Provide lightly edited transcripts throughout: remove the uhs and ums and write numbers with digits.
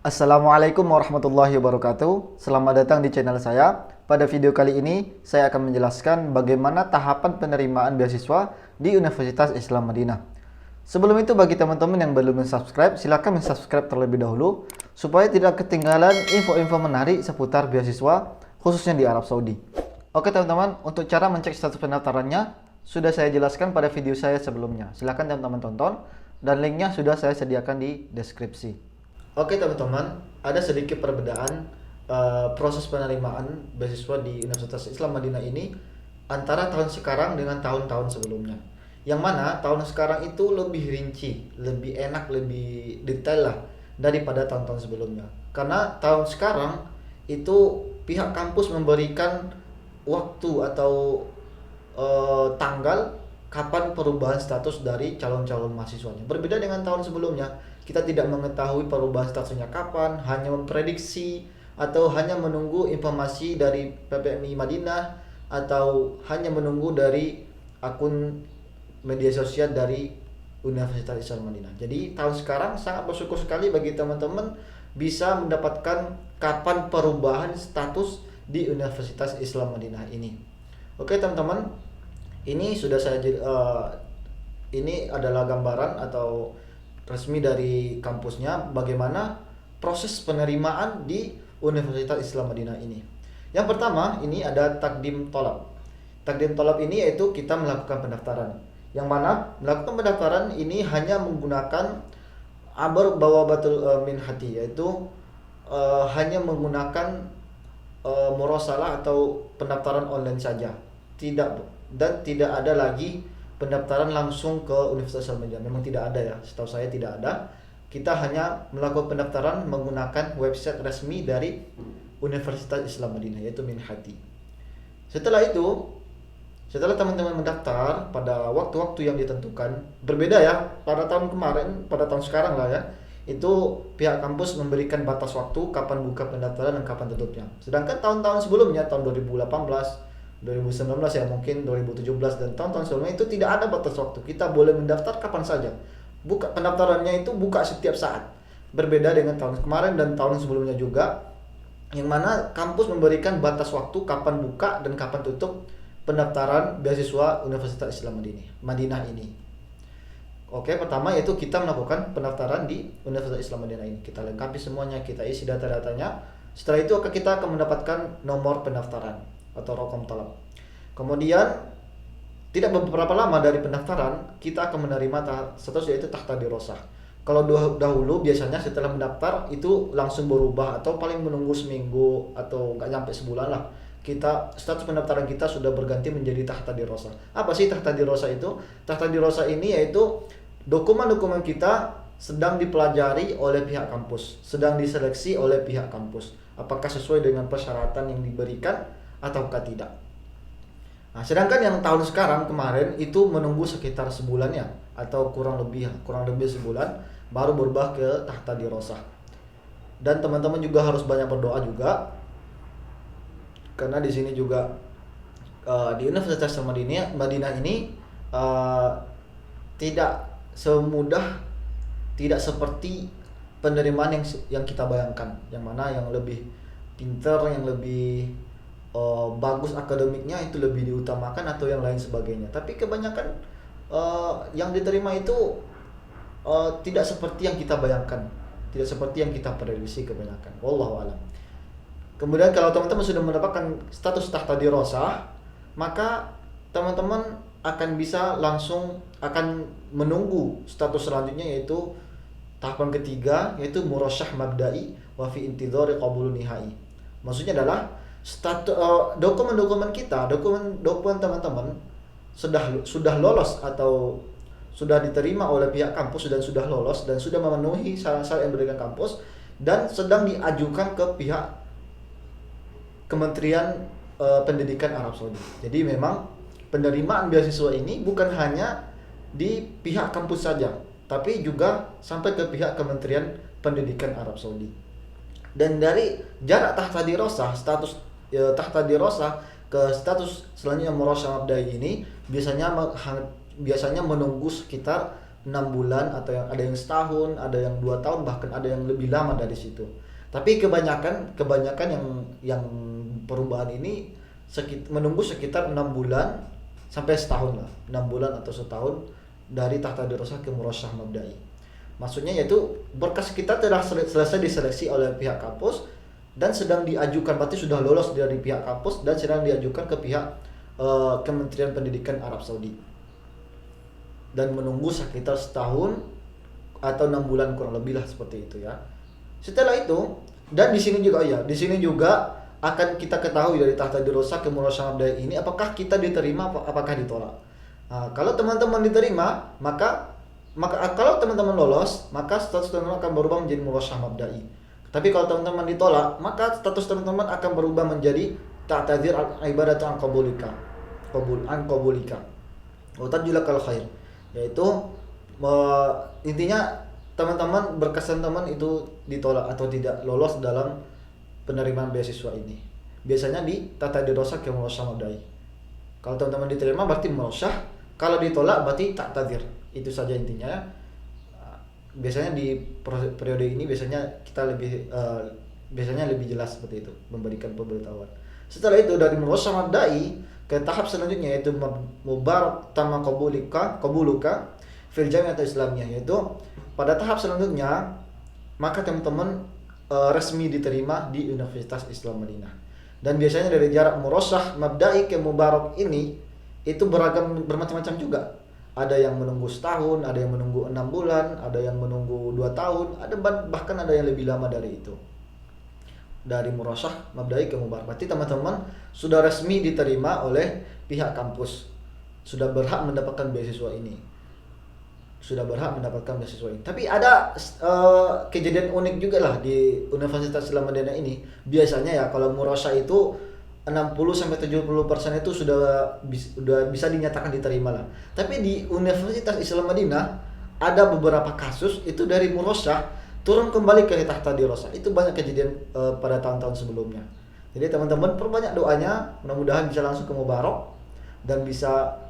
Assalamualaikum warahmatullahi wabarakatuh. Selamat datang di channel saya. Pada video kali ini, saya akan menjelaskan bagaimana tahapan penerimaan beasiswa di Universitas Islam Madinah. Sebelum itu, bagi teman-teman yang belum subscribe, silakan subscribe terlebih dahulu supaya tidak ketinggalan info-info menarik seputar beasiswa, khususnya di Arab Saudi. Oke teman-teman, untuk cara mencek status pendaftarannya sudah saya jelaskan pada video saya sebelumnya. Silakan teman-teman tonton dan linknya sudah saya sediakan di deskripsi. Oke teman-teman, ada sedikit perbedaan proses penerimaan beasiswa di Universitas Islam Madinah ini antara tahun sekarang dengan tahun-tahun sebelumnya. Yang mana tahun sekarang itu lebih rinci, lebih enak, lebih detail lah daripada tahun-tahun sebelumnya. Karena tahun sekarang itu pihak kampus memberikan waktu atau tanggal kapan perubahan status dari calon-calon mahasiswanya. Berbeda dengan tahun sebelumnya, kita tidak mengetahui perubahan statusnya kapan, hanya memprediksi atau hanya menunggu informasi dari PPMI Madinah atau hanya menunggu dari akun media sosial dari Universitas Islam Madinah. Jadi tahun sekarang sangat bersyukur sekali bagi teman-teman bisa mendapatkan kapan perubahan status di Universitas Islam Madinah ini. Oke teman-teman, ini sudah ini adalah gambaran atau resmi dari kampusnya bagaimana proses penerimaan di Universitas Islam Madinah ini. Yang pertama, ini ada takdim tolab. Takdim tolab ini yaitu kita melakukan pendaftaran. Yang mana melakukan pendaftaran ini hanya menggunakan abar bawabatul min hati, yaitu hanya menggunakan murasalah atau pendaftaran online saja. Tidak ada lagi pendaftaran langsung ke Universitas Islam Madinah. Memang tidak ada ya, setahu saya tidak ada. Kita hanya melakukan pendaftaran menggunakan website resmi dari Universitas Islam Madinah, yaitu Minhati. Setelah itu, setelah teman-teman mendaftar pada waktu-waktu yang ditentukan, berbeda ya pada tahun kemarin, pada tahun sekarang lah ya, itu pihak kampus memberikan batas waktu kapan buka pendaftaran dan kapan tutupnya. Sedangkan tahun-tahun sebelumnya, tahun 2018, 2019 ya, mungkin 2017 dan tahun-tahun sebelumnya itu tidak ada batas waktu. Kita boleh mendaftar kapan saja. Pendaftarannya itu buka setiap saat. Berbeda dengan tahun kemarin dan tahun sebelumnya juga, yang mana kampus memberikan batas waktu kapan buka dan kapan tutup pendaftaran beasiswa Universitas Islam Madinah ini. Oke, pertama yaitu kita melakukan pendaftaran di Universitas Islam Madinah ini. Kita lengkapi semuanya, kita isi data-datanya. Setelah itu kita akan mendapatkan nomor pendaftaran atau rokom talab. Kemudian tidak beberapa lama dari pendaftaran kita akan menerima status yaitu tahta dirosah. Kalau dahulu biasanya setelah mendaftar itu langsung berubah atau paling menunggu seminggu atau nggak sampai sebulan lah. Status pendaftaran kita sudah berganti menjadi tahta dirosah. Apa sih tahta dirosah itu? Tahta dirosah ini yaitu dokumen-dokumen kita sedang dipelajari oleh pihak kampus, sedang diseleksi oleh pihak kampus. Apakah sesuai dengan persyaratan yang diberikan ataukah tidak. Nah, sedangkan yang tahun sekarang kemarin itu menunggu sekitar sebulan ya, atau kurang lebih sebulan baru berubah ke tahta dirosah. Dan teman-teman juga harus banyak berdoa juga, karena di sini juga di Universitas Madinah ini tidak semudah, tidak seperti penerimaan yang kita bayangkan, yang mana yang lebih pinter, yang lebih bagus akademiknya itu lebih diutamakan atau yang lain sebagainya. Tapi kebanyakan yang diterima itu tidak seperti yang kita bayangkan, tidak seperti yang kita prediksi kebanyakan. Wallahu a'lam. Kemudian kalau teman-teman sudah mendapatkan status tahta dirosah, maka teman-teman akan bisa langsung akan menunggu status selanjutnya, yaitu tahapan ketiga, yaitu murasyah mabda'i wa fi intidhari qabulun nihai. Maksudnya adalah dokumen-dokumen kita, dokumen teman-teman sudah lolos atau sudah diterima oleh pihak kampus dan sudah lolos dan sudah memenuhi syarat-syarat yang diberikan kampus dan sedang diajukan ke pihak Kementerian Pendidikan Arab Saudi. Jadi memang penerimaan beasiswa ini bukan hanya di pihak kampus saja, tapi juga sampai ke pihak Kementerian Pendidikan Arab Saudi. Dan dari jarak tahta dirosah, status tahta dirosah ke status selanjutnya murasyah mabda'i ini biasanya menunggu sekitar 6 bulan, atau yang ada yang setahun, ada yang 2 tahun, bahkan ada yang lebih lama dari situ. Tapi kebanyakan yang perubahan ini menunggu sekitar 6 bulan sampai setahun lah, 6 bulan atau setahun dari tahta dirosah ke murasyah mabda'i. Maksudnya yaitu berkas kita telah selesai diseleksi oleh pihak kampus dan sedang diajukan, berarti sudah lolos dari pihak kampus dan sedang diajukan ke pihak Kementerian Pendidikan Arab Saudi, dan menunggu sekitar setahun atau 6 bulan kurang lebih lah, seperti itu ya. Setelah itu, dan di sini juga akan kita ketahui dari tahta dirosah ke murasyah mabda'i ini apakah kita diterima apakah ditolak. Nah, kalau teman-teman diterima, maka kalau teman-teman lolos, maka status teman-teman akan berubah menjadi murasyah mabda'i. Tapi kalau teman-teman ditolak, maka status teman-teman akan berubah menjadi ta'tadzir al-ibadatu an qabulika wa tajlakal khair, yaitu intinya teman-teman berkesan teman itu ditolak atau tidak lolos dalam penerimaan beasiswa ini. Biasanya di tata dirosah ke murasyah mabda'i. Kalau teman-teman diterima berarti murasyah, kalau ditolak berarti ta'tadzir. Itu saja intinya ya. Biasanya di periode ini biasanya kita lebih jelas seperti itu, memberikan pemberitahuan. Setelah itu dari murasyah mabda'i ke tahap selanjutnya, yaitu mubarak tamma qabuluka fil jami'ah islamiyah, yaitu pada tahap selanjutnya maka teman-teman resmi diterima di Universitas Islam Madinah. Dan biasanya dari jarak murasyah mabda'i ke mubarak ini itu bermacam-macam juga. Ada yang menunggu setahun, ada yang menunggu 6 bulan, ada yang menunggu 2 tahun, bahkan ada yang lebih lama dari itu. Dari murasyah mabda'i ke mubarak, berarti teman-teman sudah resmi diterima oleh pihak kampus, sudah berhak mendapatkan beasiswa ini. Tapi ada kejadian unik juga lah di Universitas Islam Madinah ini. Biasanya ya kalau murasyah itu 60-70% itu sudah bisa dinyatakan diterima lah. Tapi di Universitas Islam Madinah ada beberapa kasus itu dari murasyah turun kembali ke tahta dirosah. Itu banyak kejadian pada tahun-tahun sebelumnya. Jadi teman-teman perbanyak doanya, mudah-mudahan bisa langsung ke mubarak dan bisa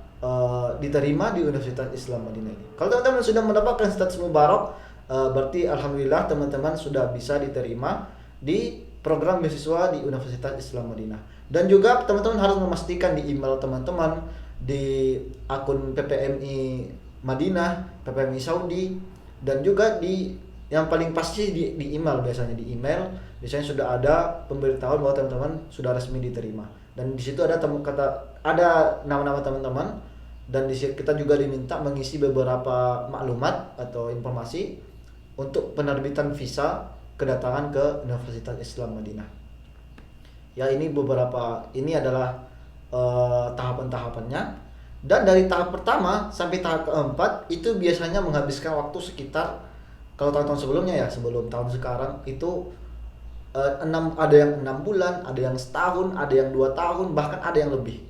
diterima di Universitas Islam Madinah ini. Kalau teman-teman sudah mendapatkan status mubarak, berarti alhamdulillah teman-teman sudah bisa diterima di program beasiswa di Universitas Islam Madinah. Dan juga teman-teman harus memastikan di email teman-teman, di akun PPMI Madinah, PPMI Saudi, dan juga di yang paling pasti di email. Biasanya sudah ada pemberitahuan bahwa teman-teman sudah resmi diterima. Dan di situ ada nama-nama teman-teman, dan di situ kita juga diminta mengisi beberapa maklumat atau informasi untuk penerbitan visa kedatangan ke Universitas Islam Madinah. Ya, ini adalah tahapan-tahapannya. Dan dari tahap pertama sampai tahap keempat itu biasanya menghabiskan waktu sekitar, kalau tahun-tahun sebelumnya ya, sebelum tahun sekarang itu ada yang 6 bulan, ada yang setahun, ada yang 2 tahun, bahkan ada yang lebih.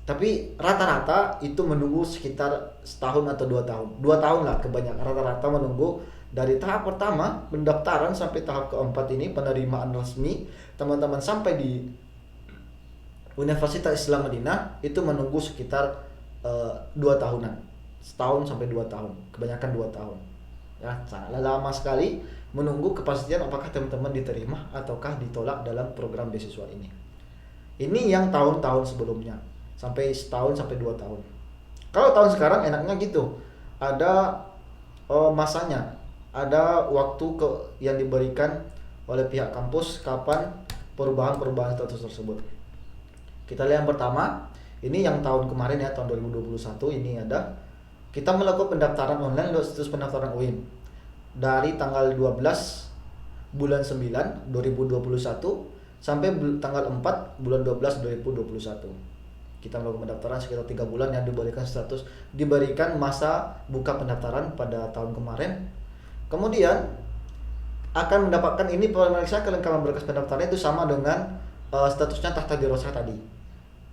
Tapi rata-rata itu menunggu sekitar setahun atau 2 tahun. 2 tahun lah kebanyakan, rata-rata menunggu dari tahap pertama pendaftaran sampai tahap keempat ini penerimaan resmi teman-teman sampai di Universitas Islam Madinah itu menunggu sekitar 2 tahunan, setahun sampai 2 tahun, kebanyakan 2 tahun. Ya, sangatlah lama sekali menunggu kepastian apakah teman-teman diterima ataukah ditolak dalam program beasiswa ini. Ini yang tahun-tahun sebelumnya, sampai setahun sampai 2 tahun. Kalau tahun sekarang enaknya gitu, ada masanya, ada waktu yang diberikan oleh pihak kampus kapan perubahan status tersebut. Kita lihat yang pertama, ini yang tahun kemarin ya, tahun 2021 ini ada kita melakukan pendaftaran online untuk situs pendaftaran UIN dari tanggal 12 bulan 9 2021 sampai tanggal 4 bulan 12 2021. Kita melakukan pendaftaran sekitar 3 bulan yang diberikan masa buka pendaftaran pada tahun kemarin. Kemudian akan mendapatkan ini pemeriksaan kelengkapan berkas pendaftaran itu sama dengan statusnya tahta dirosah tadi.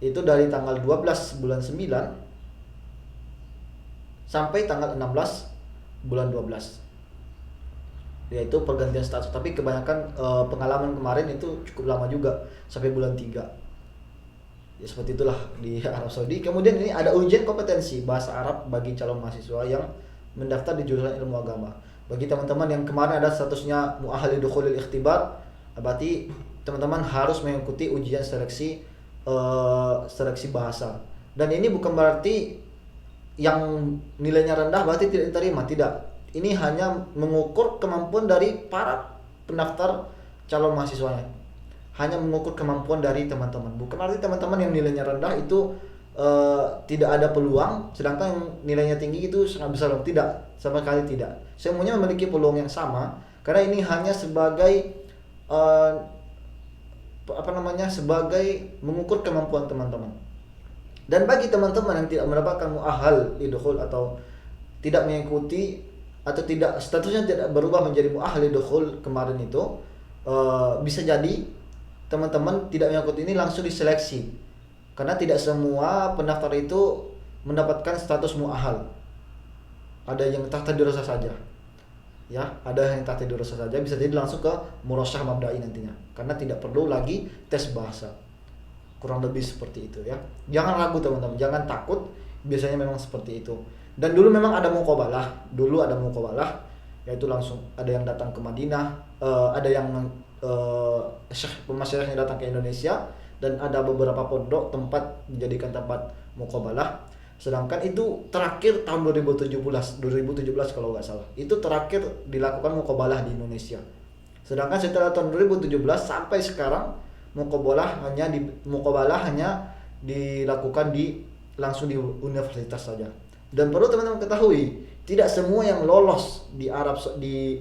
Itu dari tanggal 12 bulan 9 sampai tanggal 16 bulan 12. Yaitu pergantian status, tapi kebanyakan pengalaman kemarin itu cukup lama juga sampai bulan 3. Ya seperti itulah di Arab Saudi. Kemudian ini ada ujian kompetensi bahasa Arab bagi calon mahasiswa yang mendaftar di jurusan ilmu agama. Bagi teman-teman yang kemarin ada statusnya mu'ahal lidukhulil ikhtibar, berarti teman-teman harus mengikuti ujian seleksi bahasa. Dan ini bukan berarti yang nilainya rendah berarti tidak diterima, tidak. Ini hanya mengukur kemampuan dari para pendaftar calon mahasiswanya. Hanya mengukur kemampuan dari teman-teman. Bukan arti teman-teman yang nilainya rendah itu tidak ada peluang, sedangkan yang nilainya tinggi itu sangat besar. Tidak, sama sekali tidak. Semuanya memiliki peluang yang sama, karena ini hanya sebagai sebagai mengukur kemampuan teman-teman. Dan bagi teman-teman yang tidak mendapatkan mu'ahal lidukhul atau tidak mengikuti atau tidak statusnya tidak berubah menjadi mu'ahal lidukhul kemarin itu, bisa jadi teman-teman tidak mengikuti ini langsung diseleksi. Karena tidak semua pendaftar itu mendapatkan status mu'ahal. Ada yang tahta dirasa saja. Ya, ada yang tahta dirasa saja, bisa jadi langsung ke murasyah mabda'i nantinya. Karena tidak perlu lagi tes bahasa. Kurang lebih seperti itu ya. Jangan ragu teman-teman, jangan takut. Biasanya memang seperti itu. Dan dulu memang ada muqabalah. Yaitu langsung ada yang datang ke Madinah, ada yang masyarakat yang datang ke Indonesia, dan ada beberapa pondok tempat dijadikan tempat muqabalah. Sedangkan itu terakhir tahun 2017 kalau nggak salah. Itu terakhir dilakukan muqabalah di Indonesia. Sedangkan setelah tahun 2017 sampai sekarang muqabalah hanya dilakukan langsung di universitas saja. Dan perlu teman-teman ketahui, tidak semua yang lolos di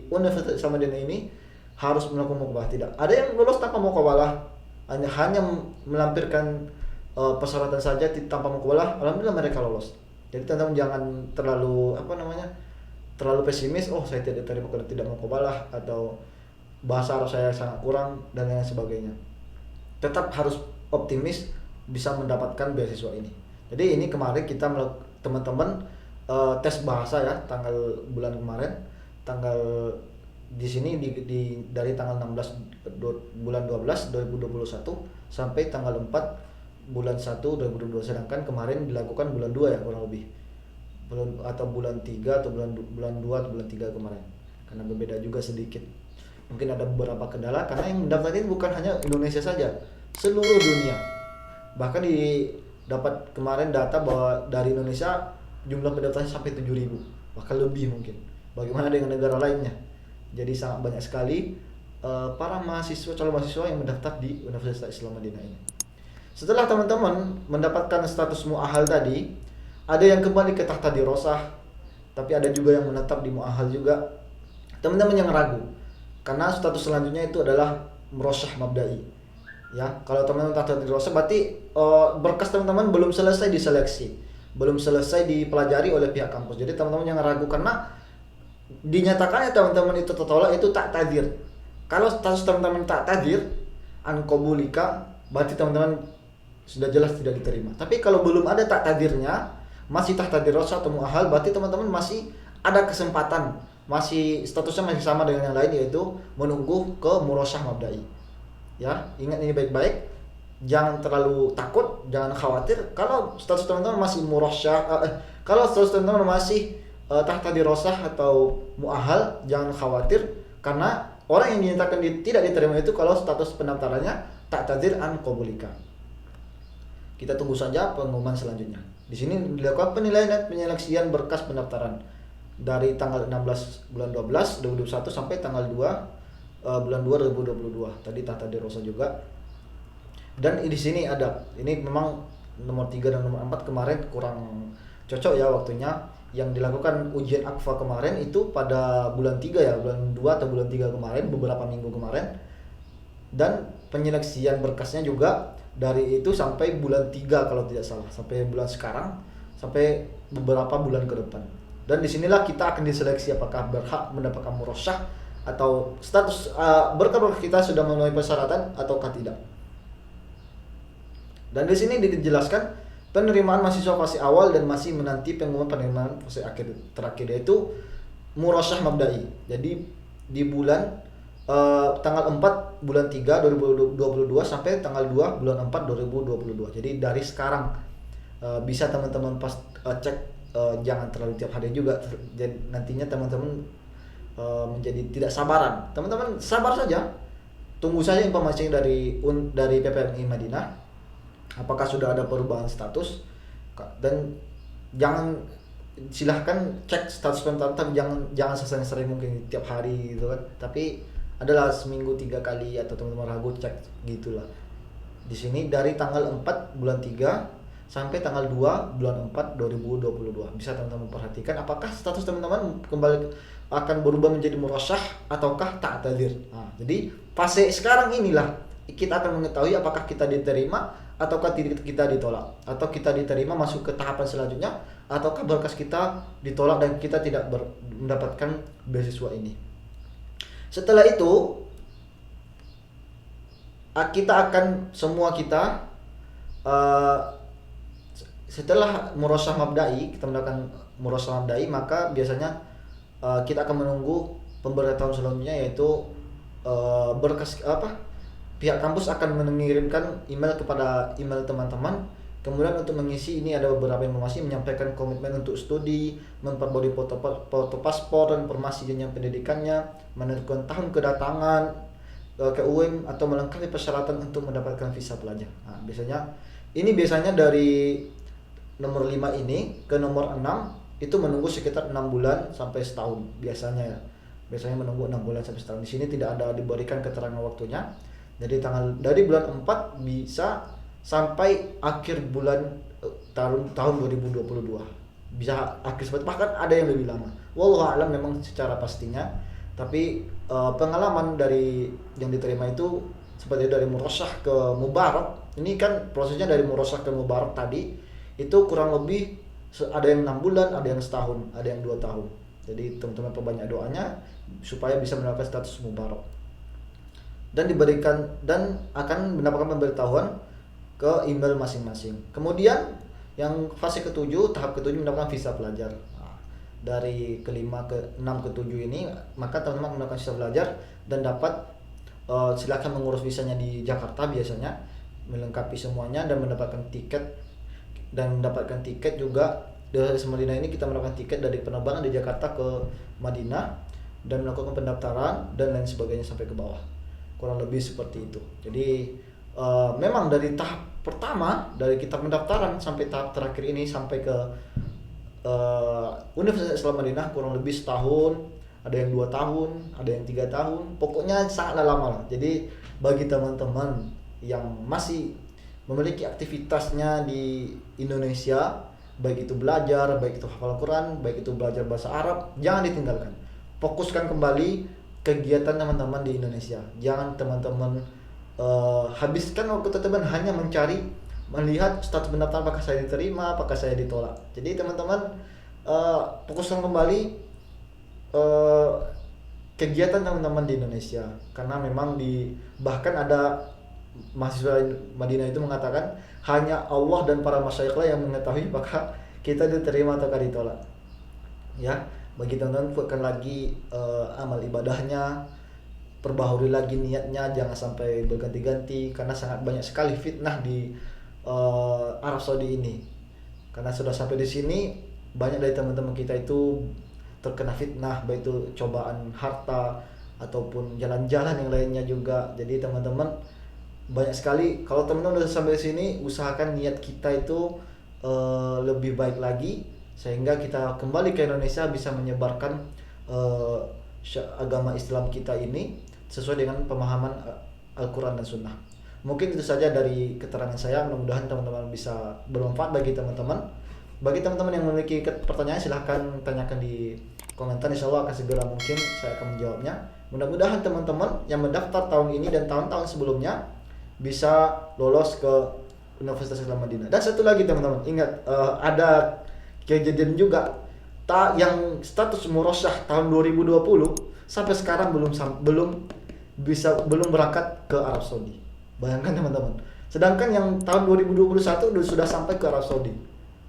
Universitas Islam Madinah ini harus melakukan muqabalah, tidak. Ada yang lolos tanpa muqabalah, hanya melampirkan persyaratan saja tanpa muqabalah, alhamdulillah mereka lolos. Jadi teman-teman jangan terlalu pesimis, saya tidak terima karena tidak muqabalah, atau bahasa Arab saya sangat kurang dan lain sebagainya. Tetap harus optimis bisa mendapatkan beasiswa ini. Jadi ini kemarin kita teman-teman tes bahasa ya, bulan kemarin, di sini dari tanggal 16 bulan 12 2021 sampai tanggal 4 bulan 1 2022. Sedangkan kemarin dilakukan bulan 2 ya kurang lebih. Atau bulan 3 atau bulan 2 atau bulan 3 kemarin. Karena berbeda juga sedikit. Mungkin ada beberapa kendala karena yang mendaftar ini bukan hanya Indonesia saja, seluruh dunia. Bahkan dapat kemarin data bahwa dari Indonesia jumlah pendaftarnya sampai 7.000, bahkan lebih mungkin. Bagaimana dengan negara lainnya? Jadi sangat banyak sekali para calon mahasiswa yang mendaftar di Universitas Islam Madinah ini. Setelah teman-teman mendapatkan status mu'ahal tadi, ada yang kembali ke tahta dirosah, tapi ada juga yang menetap di mu'ahal juga. Teman-teman yang ragu, karena status selanjutnya itu adalah murasyah mabda'i. Ya, kalau teman-teman tahta dirosah berarti berkas teman-teman belum selesai diseleksi, belum selesai dipelajari oleh pihak kampus. Jadi teman-teman jangan ragu, karena dinyatakannya teman-teman itu tertolak itu tak tadir. Kalau status teman-teman tak tadir ankobulika, berarti teman-teman sudah jelas tidak diterima. Tapi kalau belum ada tak tadirnya, masih tahta dirosah atau mu'ahal, berarti teman-teman masih ada kesempatan, masih statusnya masih sama dengan yang lain, yaitu menunggu ke murasyah mabda'i. Ya, ingat ini baik-baik. Jangan terlalu takut, jangan khawatir. Kalau status teman-teman masih kalau status teman-teman masih tahta dirosah atau mu'ahal, jangan khawatir, karena orang yang dinyatakan tidak diterima itu kalau status pendaftarannya tak tadir an qabulika. Kita tunggu saja pengumuman selanjutnya. Di sini dilakukan penilaian dan penyeleksian berkas pendaftaran dari tanggal 16 bulan 12 2021 sampai tanggal 2 bulan 2 2022. Tadi tahta dirosah juga. Dan di sini ini memang nomor 3 dan nomor 4 kemarin kurang cocok ya waktunya. Yang dilakukan ujian akfa kemarin itu pada bulan 3 ya, bulan 2 atau bulan 3 kemarin, beberapa minggu kemarin. Dan penyeleksian berkasnya juga dari itu sampai bulan 3 kalau tidak salah, sampai bulan sekarang, sampai beberapa bulan ke depan. Dan disinilah kita akan diseleksi apakah berhak mendapatkan murasyah atau status berkas kita sudah memenuhi persyaratan ataukah tidak. Dan di sini dijelaskan penerimaan mahasiswa fase awal dan masih menanti pengumuman penerimaan fase terakhir, yaitu murasyah mabda'i. Jadi di bulan tanggal 4 bulan 3 2022 sampai tanggal 2 bulan 4 2022. Jadi dari sekarang bisa teman-teman cek jangan terlalu tiap hari juga. Jadi nantinya teman-teman menjadi tidak sabaran. Teman-teman sabar saja, tunggu saja informasi dari PPMI Madinah, apakah sudah ada perubahan status, dan jangan, silahkan cek status pendaftaran, tapi jangan sering mungkin tiap hari gitu kan, tapi adalah seminggu 3 kali, atau teman-teman ragu cek gitulah. Di sini dari tanggal 4 bulan 3 sampai tanggal 2 bulan 4 2022 bisa teman-teman perhatikan apakah status teman-teman kembali akan berubah menjadi murasyah ataukah ta'tadir. Nah, jadi fase sekarang inilah kita akan mengetahui apakah kita diterima ataukah kita ditolak, atau kita diterima masuk ke tahapan selanjutnya, ataukah berkas kita ditolak dan kita tidak mendapatkan beasiswa ini. Setelah itu kita akan setelah murasyah mabda'i, kita melakukan murasyah mabda'i, maka biasanya kita akan menunggu pemberitahuan selanjutnya, yaitu berkas pihak kampus akan mengirimkan email kepada email teman-teman. Kemudian untuk mengisi ini ada beberapa informasi, menyampaikan komitmen untuk studi, memperbarui foto paspor dan informasi jenjang pendidikannya, menentukan tahun kedatangan ke UIM, atau melengkapi persyaratan untuk mendapatkan visa pelajar. Nah, biasanya dari nomor 5 ini ke nomor 6 itu menunggu sekitar 6 bulan sampai setahun biasanya menunggu 6 bulan sampai setahun. Di sini tidak ada diberikan keterangan waktunya. Jadi dari bulan 4 bisa sampai akhir bulan tahun 2022. Bisa akhir seperti, bahkan ada yang lebih lama. Wallahu a'lam memang secara pastinya. Tapi pengalaman dari yang diterima itu seperti dari murasyah ke mubarak. Ini kan prosesnya dari murasyah ke mubarak tadi itu kurang lebih ada yang 6 bulan, ada yang setahun, ada yang 2 tahun. Jadi teman-teman perbanyak doanya supaya bisa mendapatkan status mubarak. Dan akan mendapatkan pemberitahuan ke email masing-masing. Kemudian yang fase tahap ketujuh mendapatkan visa pelajar. Nah, dari kelima ke 6 ke 7 ini, maka teman-teman mendapatkan visa pelajar dan dapat silakan mengurus visanya di Jakarta biasanya, melengkapi semuanya dan mendapatkan tiket. Dan mendapatkan tiket juga dari Madinah ini, kita mendapatkan tiket dari penerbangan di Jakarta ke Madinah dan melakukan pendaftaran dan lain sebagainya sampai ke bawah. Kurang lebih seperti itu. Jadi memang dari tahap pertama, dari kita pendaftaran sampai tahap terakhir ini, sampai ke Universitas Islam Madinah kurang lebih setahun, ada yang 2 tahun, ada yang 3 tahun, pokoknya sangatlah lama lah. Jadi bagi teman-teman yang masih memiliki aktivitasnya di Indonesia, baik itu belajar, baik itu hafal Quran, baik itu belajar bahasa Arab, jangan ditinggalkan. Fokuskan kembali kegiatan teman-teman di Indonesia. Jangan teman-teman habiskan waktu teman-teman hanya melihat status pendaftaran, apakah saya diterima, apakah saya ditolak. Jadi teman-teman fokuskan kembali kegiatan teman-teman di Indonesia, karena memang bahkan ada mahasiswa Madinah itu mengatakan hanya Allah dan para masyayikhlah yang mengetahui apakah kita diterima atau ditolak. Ya, bagi teman-teman kuatkan lagi amal ibadahnya, perbaharui lagi niatnya, jangan sampai berganti-ganti, karena sangat banyak sekali fitnah di Arab Saudi ini. Karena sudah sampai di sini, banyak dari teman-teman kita itu terkena fitnah, baik itu cobaan harta ataupun jalan-jalan yang lainnya juga. Jadi teman-teman banyak sekali, kalau teman-teman udah sampai sini, usahakan niat kita itu lebih baik lagi, sehingga kita kembali ke Indonesia bisa menyebarkan agama Islam kita ini sesuai dengan pemahaman Al-Quran dan Sunnah. Mungkin itu saja dari keterangan saya, mudah-mudahan teman-teman bisa bermanfaat bagi teman-teman. Bagi teman-teman yang memiliki pertanyaan, silahkan tanyakan di komentar, insya Allah akan segera mungkin saya akan menjawabnya. Mudah-mudahan teman-teman yang mendaftar tahun ini dan tahun-tahun sebelumnya bisa lolos ke Universitas Islam Madinah. Dan satu lagi teman-teman, ingat ada kejadian juga yang status murasyah tahun 2020 sampai sekarang belum berangkat ke Arab Saudi. Bayangkan teman-teman. Sedangkan yang tahun 2021 sudah sampai ke Arab Saudi.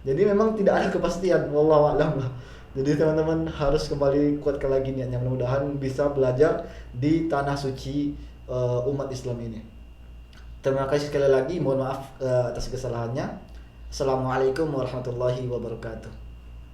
Jadi memang tidak ada kepastian, wallahu a'lam lah. Jadi teman-teman harus kembali kuatkan lagi niatnya, mudah-mudahan bisa belajar di tanah suci umat Islam ini. Terima kasih sekali lagi, mohon maaf atas kesalahannya. Assalamualaikum warahmatullahi wabarakatuh.